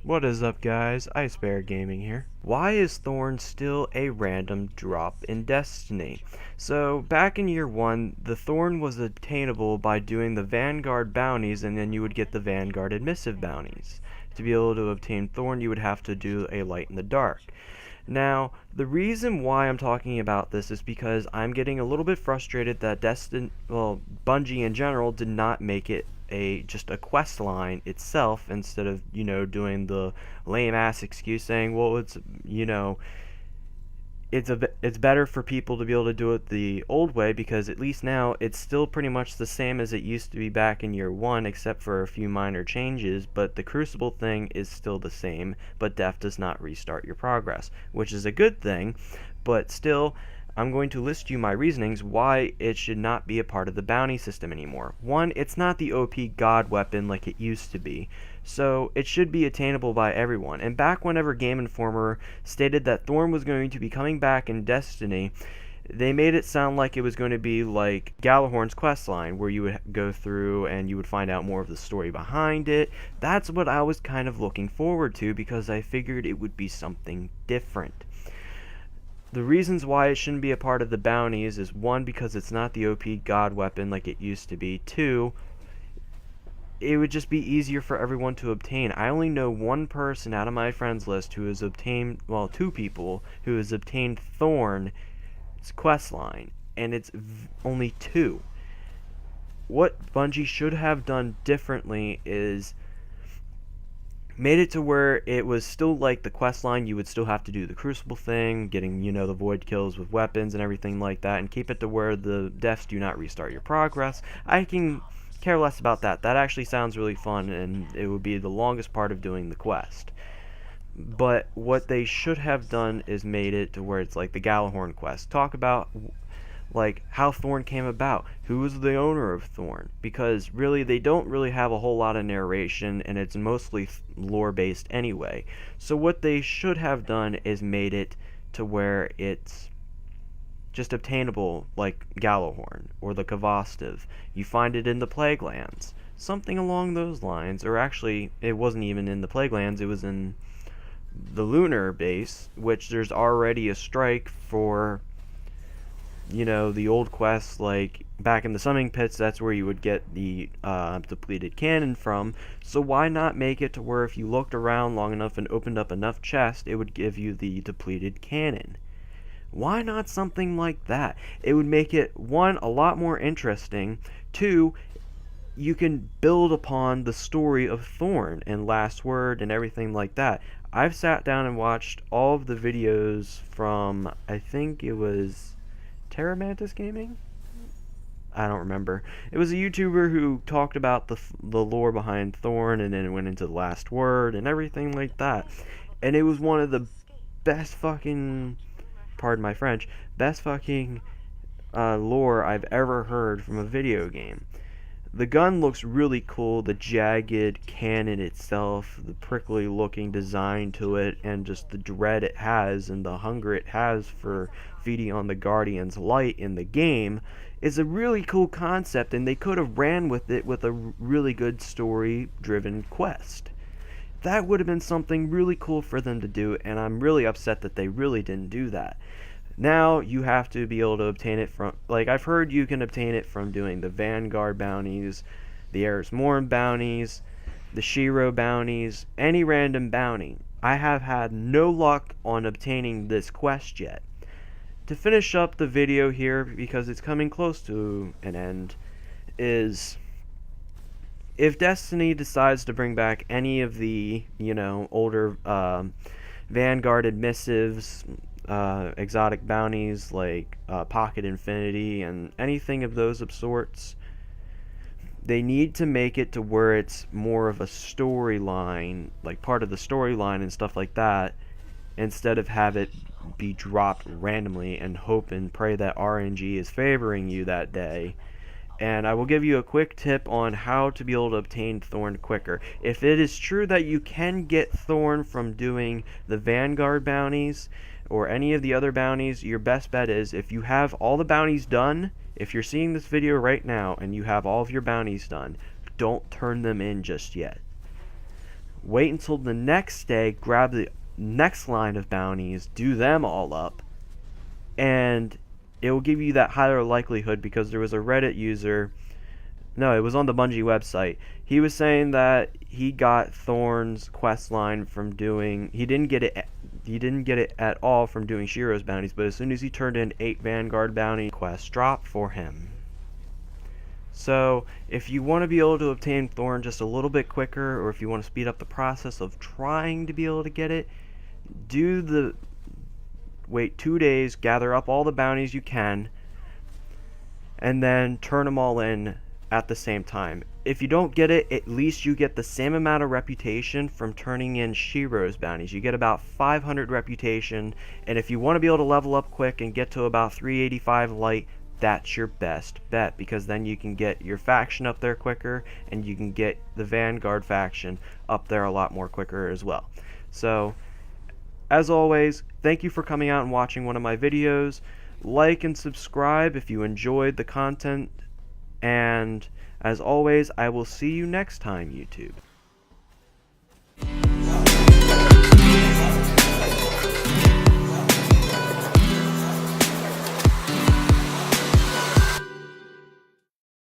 What is up, guys? Icebear Gaming here. Why is Thorn still a random drop in Destiny? So, back in year 1, the Thorn was obtainable by doing the Vanguard bounties, and then you would get the Vanguard admissive bounties. To be able to obtain Thorn, you would have to do a Light in the Dark. Now, the reason why I'm talking about this is because I'm getting a little bit frustrated that Bungie in general did not make it just a quest line itself, instead of doing the lame ass excuse saying, well, it's better for people to be able to do it the old way, because at least now it's still pretty much the same as it used to be back in year 1, except for a few minor changes. But the Crucible thing is still the same, but death does not restart your progress, which is a good thing. But still, I'm going to list you my reasonings why it should not be a part of the bounty system anymore. 1, it's not the OP god weapon like it used to be, so it should be attainable by everyone. And back whenever Game Informer stated that Thorn was going to be coming back in Destiny, they made it sound like it was going to be like Galahorn's questline, where you would go through and you would find out more of the story behind it. That's what I was kind of looking forward to, because I figured it would be something different. The reasons why it shouldn't be a part of the bounties is 1, because it's not the OP god weapon like it used to be. 2, it would just be easier for everyone to obtain. I only know one person out of my friends list who has obtained, well, 2 people who has obtained Thorn's questline, and it's only 2. What Bungie should have done differently is made it to where it was still like the quest line. You would still have to do the Crucible thing, getting, the void kills with weapons and everything like that, and keep it to where the deaths do not restart your progress. I can care less about that. That actually sounds really fun, and it would be the longest part of doing the quest. But what they should have done is made it to where it's like the Galahorn quest. Talk about like how Thorn came about, who was the owner of Thorn, because really they don't really have a whole lot of narration, and it's mostly lore based anyway. So what they should have done is made it to where it's just obtainable like Galahorn or the Kavastiv. You find it in the Plague Lands, something along those lines. Or actually, it wasn't even in the Plague Lands, it was in the Lunar base, which there's already a strike for the old quests. Like back in the Summoning Pits, that's where you would get the depleted cannon from. So why not make it to where if you looked around long enough and opened up enough chests, it would give you the depleted cannon? Why not something like that? It would make it, 1, a lot more interesting. 2, you can build upon the story of Thorn and Last Word and everything like that. I've sat down and watched all of the videos from, I think it was Terramantis Gaming? I don't remember. It was a YouTuber who talked about the lore behind Thorn, and then it went into the Last Word and everything like that. And it was one of the best fucking, pardon my French, best fucking lore I've ever heard from a video game. The gun looks really cool, the jagged cannon itself, the prickly looking design to it, and just the dread it has and the hunger it has for feeding on the Guardian's light in the game is a really cool concept, and they could have ran with it with a really good story driven quest. That would have been something really cool for them to do, and I'm really upset that they really didn't do that. Now you have to be able to obtain it from, like, I've heard you can obtain it from doing the Vanguard bounties, the Eris Morn bounties, the Shiro bounties, any random bounty. I have had no luck on obtaining this quest yet. To finish up the video here, because it's coming close to an end, is if Destiny decides to bring back any of the, older Vanguard admissives, exotic bounties like Pocket Infinity and anything of those of sorts, they need to make it to where it's more of a storyline, like part of the storyline and stuff like that, instead of have it be dropped randomly and hope and pray that RNG is favoring you that day. And I will give you a quick tip on how to be able to obtain Thorn quicker. If it is true that you can get Thorn from doing the Vanguard bounties or any of the other bounties, your best bet is, if you have all the bounties done, if you're seeing this video right now and you have all of your bounties done, don't turn them in just yet. wait until the next day, grab the next line of bounties, do them all up, and it will give you that higher likelihood, because there was a Reddit user, no, it was on the Bungie website. He was saying that he got Thorn's quest line from doing, he didn't get it at all from doing Shiro's bounties, but as soon as he turned in 8 Vanguard bounty quests dropped for him. So if you want to be able to obtain Thorn just a little bit quicker, or if you want to speed up the process of trying to be able to get it, wait 2 days, gather up all the bounties you can, and then turn them all in at the same time. If you don't get it, at least you get the same amount of reputation from turning in Shiro's bounties. You get about 500 reputation, and if you want to be able to level up quick and get to about 385 light, that's your best bet, because then you can get your faction up there quicker, and you can get the Vanguard faction up there a lot more quicker as well. So, as always, thank you for coming out and watching one of my videos. Like and subscribe if you enjoyed the content, and as always, I will see you next time, YouTube.